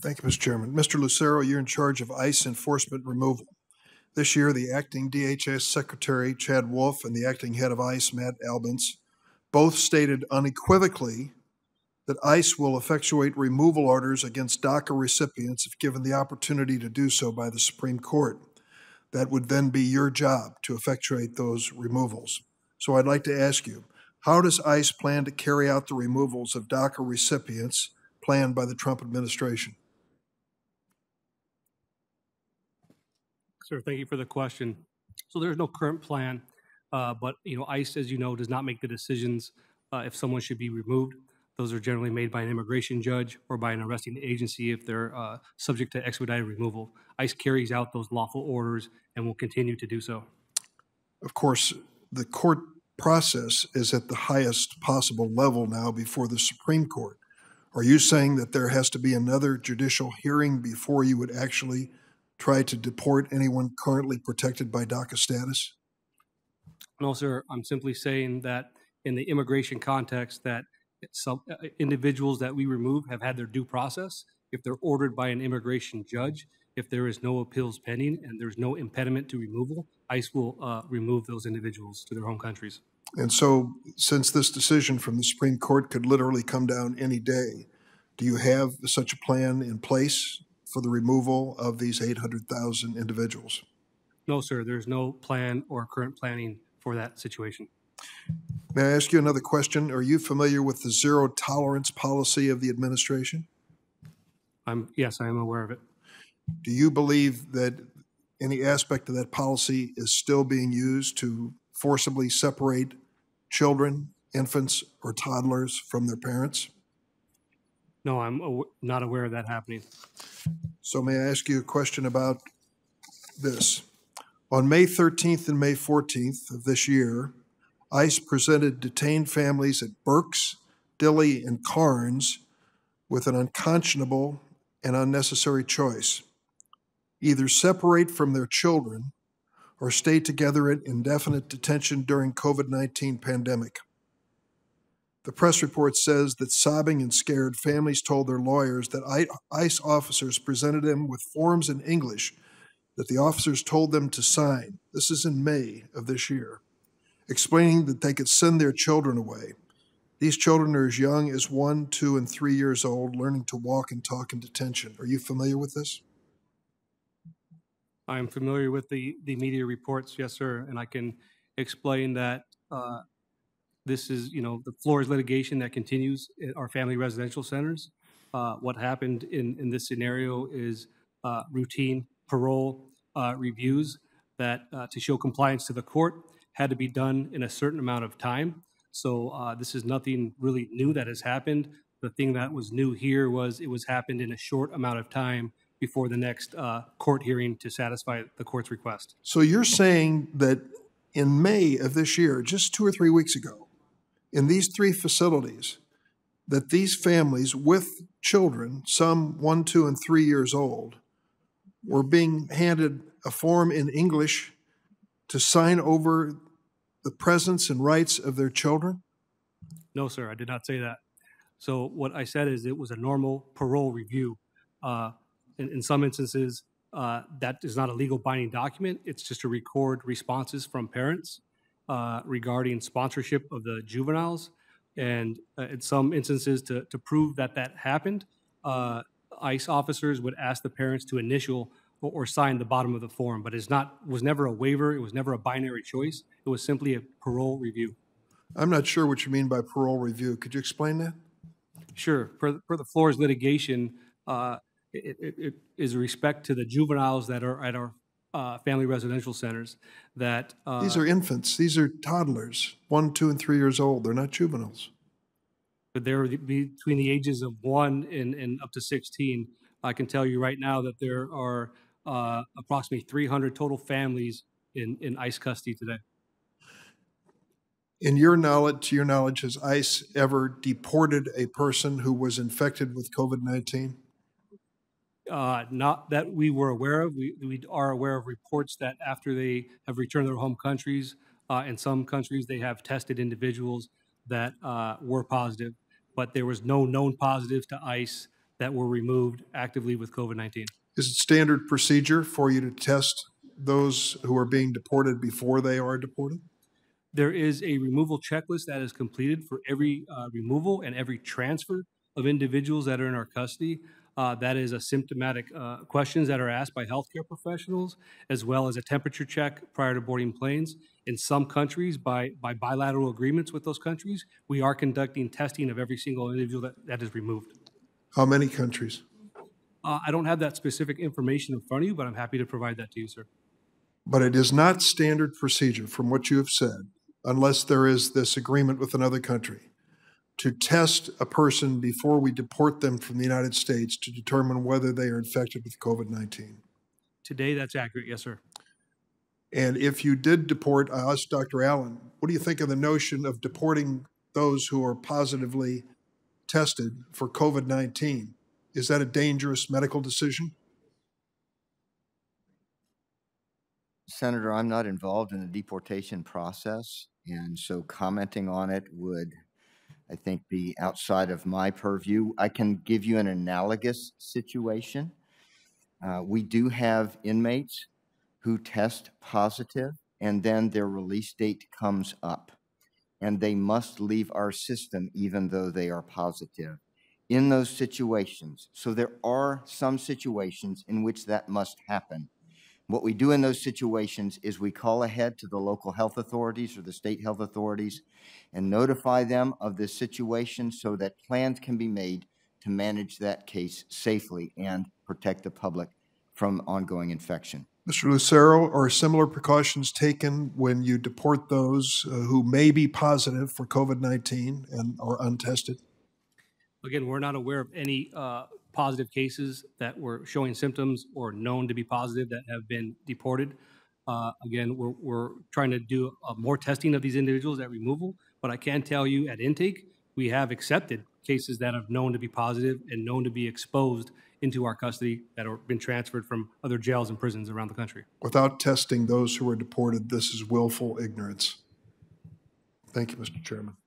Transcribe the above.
Thank you, Mr. Chairman. Mr. Lucero, you're in charge of ICE enforcement removal. This year, the acting DHS Secretary, Chad Wolf, and the acting head of ICE, Matt Albence, both stated unequivocally that ICE will effectuate removal orders against DACA recipients if given the opportunity to do so by the Supreme Court. That would then be your job to effectuate those removals. So I'd like to ask you, how does ICE plan to carry out the removals of DACA recipients planned by the Trump administration? Sir, thank you for the question. So there's no current plan, but ICE, as you know, does not make the decisions if someone should be removed. Those are generally made by an immigration judge or by an arresting agency if they're subject to expedited removal. ICE carries out those lawful orders and will continue to do so. Of course, the court process is at the highest possible level now before the Supreme Court. Are you saying that there has to be another judicial hearing before you would actually try to deport anyone currently protected by DACA status? No, sir. I'm simply saying that in the immigration context that some individuals that we remove have had their due process. If they're ordered by an immigration judge, if there is no appeals pending and there's no impediment to removal, ICE will remove those individuals to their home countries. And so, since this decision from the Supreme Court could literally come down any day, do you have such a plan in place for the removal of these 800,000 individuals? No, sir. There's no plan or current planning for that situation. May I ask you another question? Are you familiar with the zero tolerance policy of the administration? Yes, I am aware of it. Do you believe that any aspect of that policy is still being used to forcibly separate children, infants, or toddlers from their parents? No, I'm not aware of that happening. So may I ask you a question about this? On May 13th and May 14th of this year, ICE presented detained families at Berks, Dilley, and Carnes with an unconscionable and unnecessary choice. Either separate from their children or stay together in indefinite detention during COVID-19 pandemic. The press report says that sobbing and scared, families told their lawyers that ICE officers presented them with forms in English that the officers told them to sign. This is in May of this year, explaining that they could send their children away. These children are as young as 1, 2, and 3 years old, learning to walk and talk in detention. Are you familiar with this? I'm familiar with the media reports, yes, sir, and I can explain that this is, the Flores litigation that continues at our family residential centers. What happened in this scenario is routine parole reviews that to show compliance to the court had to be done in a certain amount of time. So this is nothing really new that has happened. The thing that was new here was it was happened in a short amount of time before the next court hearing to satisfy the court's request. So you're saying that in May of this year, just 2 or 3 weeks ago, in these 3 facilities, that these families with children, some 1, 2, and 3 years old, were being handed a form in English to sign over the presence and rights of their children? No, sir, I did not say that. So what I said is it was a normal parole review. In some instances, that is not a legal binding document. It's just to record responses from parents regarding sponsorship of the juveniles. And in some instances, to prove that that happened, ICE officers would ask the parents to initial or sign the bottom of the form, but was never a waiver. It was never a binary choice. It was simply a parole review. I'm not sure what you mean by parole review. Could you explain that? Sure. For the Flores litigation, it is respect to the juveniles that are at our family residential centers. That these are infants. These are toddlers, 1, 2, and 3 years old. They're not juveniles. But they're between the ages of 1 and up to 16. I can tell you right now that there are approximately 300 total families in ICE custody today. To your knowledge, has ICE ever deported a person who was infected with COVID-19? Not that we were aware of. We are aware of reports that after they have returned to their home countries, in some countries they have tested individuals that were positive, but there was no known positives to ICE that were removed actively with COVID-19. Is it standard procedure for you to test those who are being deported before they are deported? There is a removal checklist that is completed for every removal and every transfer of individuals that are in our custody. That is a symptomatic questions that are asked by healthcare professionals, as well as a temperature check prior to boarding planes. In some countries, by bilateral agreements with those countries, we are conducting testing of every single individual that is removed. How many countries? I don't have that specific information in front of you, but I'm happy to provide that to you, sir. But it is not standard procedure, from what you have said, unless there is this agreement with another country, to test a person before we deport them from the United States to determine whether they are infected with COVID-19. Today, that's accurate, yes, sir. And if you did deport, I asked Dr. Allen, what do you think of the notion of deporting those who are positively tested for COVID-19? Is that a dangerous medical decision? Senator, I'm not involved in the deportation process, and so commenting on it would, I think, be outside of my purview. I can give you an analogous situation. We do have inmates who test positive, and then their release date comes up, and they must leave our system even though they are positive. In those situations, so there are some situations in which that must happen. What we do in those situations is we call ahead to the local health authorities or the state health authorities and notify them of this situation so that plans can be made to manage that case safely and protect the public from ongoing infection. Mr. Lucero, are similar precautions taken when you deport those who may be positive for COVID-19 and are untested? Again, we're not aware of any positive cases that were showing symptoms or known to be positive that have been deported. Again, we're trying to do more testing of these individuals at removal, but I can tell you at intake, we have accepted cases that have known to be positive and known to be exposed into our custody that have been transferred from other jails and prisons around the country. Without testing those who are deported, this is willful ignorance. Thank you, Mr. Chairman.